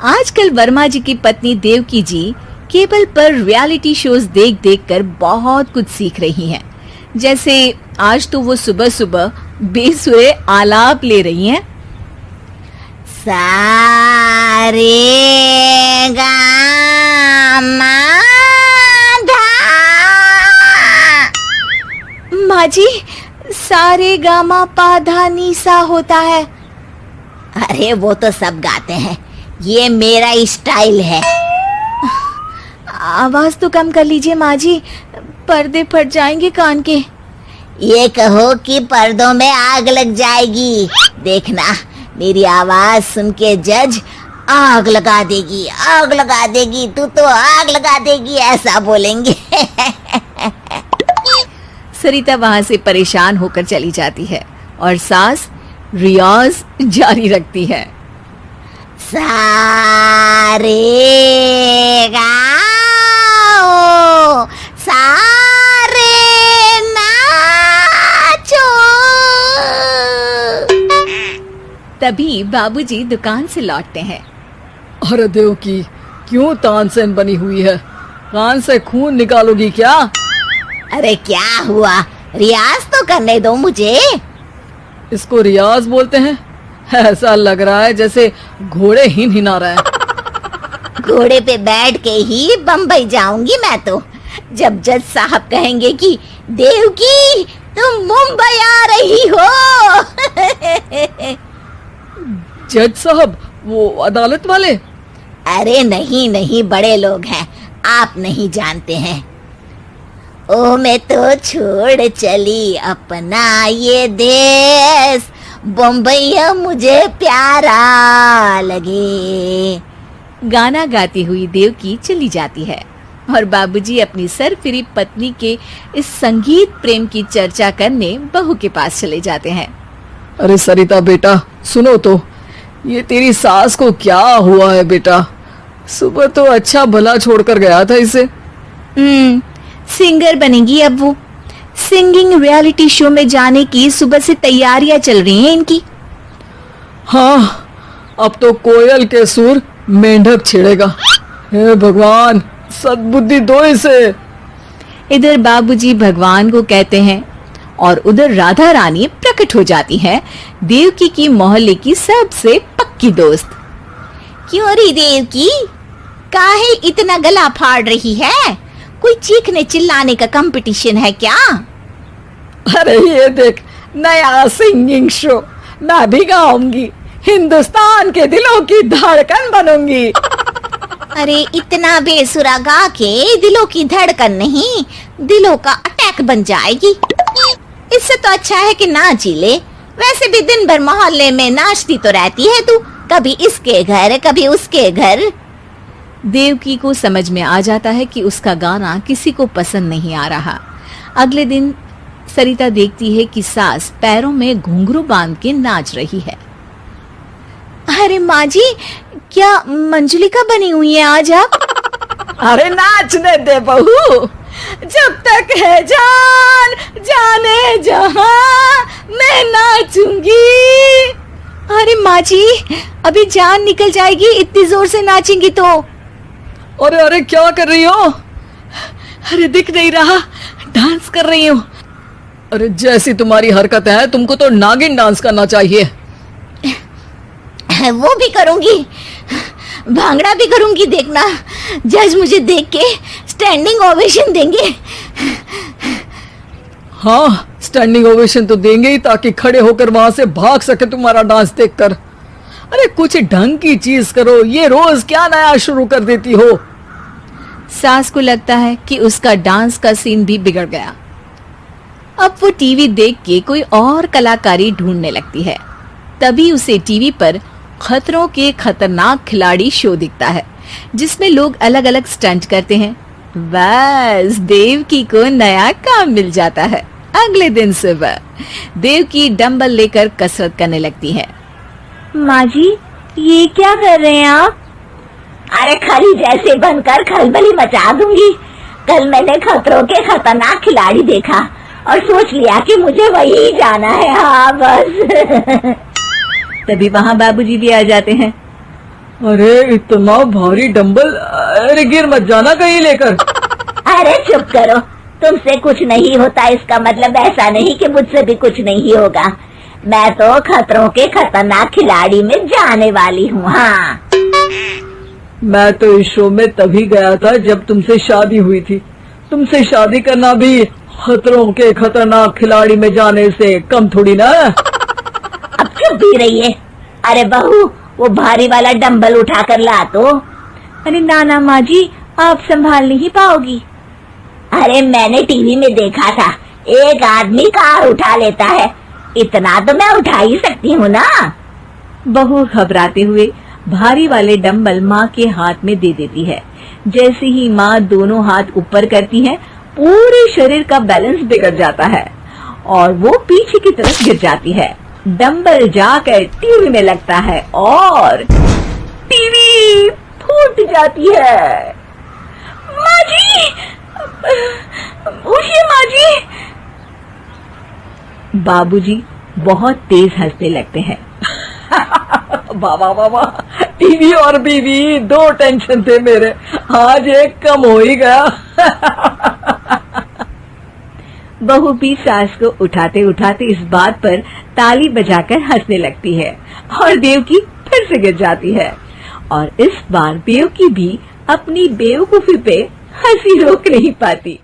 आजकल वर्मा जी की पत्नी देवकी जी केबल पर रियलिटी शोज देख देख कर बहुत कुछ सीख रही हैं। जैसे आज तो वो सुबह सुबह बेसुरे आलाप ले रही हैं। सा रे गा मा धा। माँ जी, सारे गामा पा धा नी सा होता है। अरे वो तो सब गाते हैं, ये मेरा स्टाइल है। आवाज तो कम कर लीजिए माँ जी, पर्दे फट जाएंगे कान के। ये कहो कि पर्दों में आग लग जाएगी। देखना, मेरी आवाज सुन के जज आग लगा देगी, आग लगा देगी, तू तो आग लगा देगी, ऐसा बोलेंगे। सरिता वहां से परेशान होकर चली जाती है और सास रियाज जारी रखती है। सा रे गा ओ, सा रे नाचो। तभी बाबूजी दुकान से लौटते हैं। अरे देवकी, क्यों तानसेन बनी हुई है? कान से खून निकालोगी क्या? अरे क्या हुआ, रियाज तो करने दो मुझे। इसको रियाज बोलते हैं? ऐसा लग रहा है जैसे घोड़े हिना रहा है। घोड़े पे बैठ के ही बम्बई जाऊंगी मैं तो, जब जज साहब कहेंगे कि देवकी तुम मुंबई आ रही हो। जज साहब, वो अदालत वाले? अरे नहीं नहीं, बड़े लोग हैं, आप नहीं जानते हैं। ओ मैं तो छोड़ चली अपना ये देश, बम्बई मुझे प्यारा लगे। गाना गाती हुई देवकी चली जाती है और बाबूजी अपनी सरफिरी पत्नी के इस संगीत प्रेम की चर्चा करने बहू के पास चले जाते हैं। अरे सरिता बेटा, सुनो तो, ये तेरी सास को क्या हुआ है बेटा? सुबह तो अच्छा भला छोड़कर गया था इसे। सिंगर बनेगी अब वो। सिंगिंग रियलिटी शो में जाने की सुबह से तैयारियां चल रही हैं इनकी। हाँ, अब तो कोयल के सुर मेंढक छेड़ेगा। हे भगवान, सद्बुद्धि दो इसे। इधर बाबूजी भगवान को कहते हैं और उधर राधा रानी प्रकट हो जाती है, देवकी की मोहल्ले की सबसे पक्की दोस्त। क्यों री देवकी, काहे इतना गला फाड़ रही है? कोई चीखने चिल्लाने का कंपटीशन है क्या? अरे ये देख, नया सिंगिंग शो, मैं भी गाऊंगी, हिंदुस्तान के दिलों की धड़कन बनूंगी। अरे इतना बेसुरा गा के दिलों की धड़कन नहीं, दिलों का अटैक बन जाएगी। इससे तो अच्छा है कि नाच ही ले। वैसे भी दिन भर मोहल्ले में नाचती तो रहती है तू, कभी इसके घर कभी उसके घर। देवकी को समझ में आ जाता है कि उसका गाना किसी को पसंद नहीं आ रहा। अगले दिन सरिता देखती है कि सास पैरों में घुंघरू बांध के नाच रही है। अरे माँ जी, क्या मंजुलिका बनी हुई है आज आप? अरे नाचने दे बहू, जब तक है जान जाने जहां मैं नाचूंगी। अरे माँ जी, अभी जान निकल जाएगी, इतनी जोर से नाचेंगी तो। अरे अरे क्या कर रही हो? अरे दिख नहीं रहा, डांस कर रही हूँ। अरे जैसी तुम्हारी हरकत है, तुमको तो नागिन डांस करना चाहिए। वो भी करूंगी, भांगड़ा भी करूंगी, देखना जज मुझे देख के स्टैंडिंग ओवेशन देंगे। हाँ, स्टैंडिंग ओवेशन तो देंगे ही, ताकि खड़े होकर वहां से भाग सके तुम्हारा डांस देखकर। अरे कुछ ढंग की चीज करो, ये रोज क्या नया शुरू कर देती हो? सास को लगता है कि उसका डांस का सीन भी बिगड़ गया। अब वो टीवी देख के कोई और कलाकारी ढूंढने लगती है। तभी उसे टीवी पर खतरों के खतरनाक खिलाड़ी शो दिखता है, जिसमें लोग अलग अलग स्टंट करते हैं। बस देवकी को नया काम मिल जाता है। अगले दिन सुबह देवकी डंबल लेकर कसरत करने लगती है। माँ जी, ये क्या कर रहे हैं आप? अरे खरी जैसे बनकर खलबली मचा दूंगी। कल मैंने खतरों के खतरनाक खिलाड़ी देखा और सोच लिया कि मुझे वही जाना है। हाँ बस। तभी वहाँ बाबूजी भी आ जाते हैं। अरे इतना भारी डंबल, अरे गिर मत जाना कहीं लेकर। अरे चुप करो, तुमसे कुछ नहीं होता इसका मतलब ऐसा नहीं कि मुझसे भी कुछ नहीं होगा। मैं तो खतरों के खतरनाक खिलाड़ी में जाने वाली हूँ। हाँ, मैं तो इस शो में तभी गया था जब तुमसे शादी हुई थी। तुमसे शादी करना भी खतरों के खतरनाक खिलाड़ी में जाने से कम थोड़ी ना। अब चुप भी रहिए। अरे बहू, वो भारी वाला डंबल उठा कर ला तो। अरे नाना माँ जी, आप संभाल नहीं पाओगी। अरे मैंने टीवी में देखा था, एक आदमी कार उठा लेता है, इतना तो मैं उठा ही सकती हूँ ना। बहू घबराते हुए भारी वाले डंबल माँ के हाथ में दे देती है। जैसे ही माँ दोनों हाथ ऊपर करती है, पूरे शरीर का बैलेंस बिगड़ जाता है और वो पीछे की तरफ गिर जाती है। डंबल जाकर टीवी में लगता है और टीवी फूट जाती है। माँ जी, उठिए माँ जी। बाबूजी बहुत तेज हंसने लगते हैं। बाबा बाबा, टीवी और बीवी दो टेंशन थे मेरे, आज एक कम हो ही गया। बहू भी सास को उठाते उठाते इस बात पर ताली बजाकर हंसने लगती है और देवकी फिर से गिर जाती है। और इस बार देवकी भी अपनी बेवकूफी पे हंसी रोक नहीं पाती।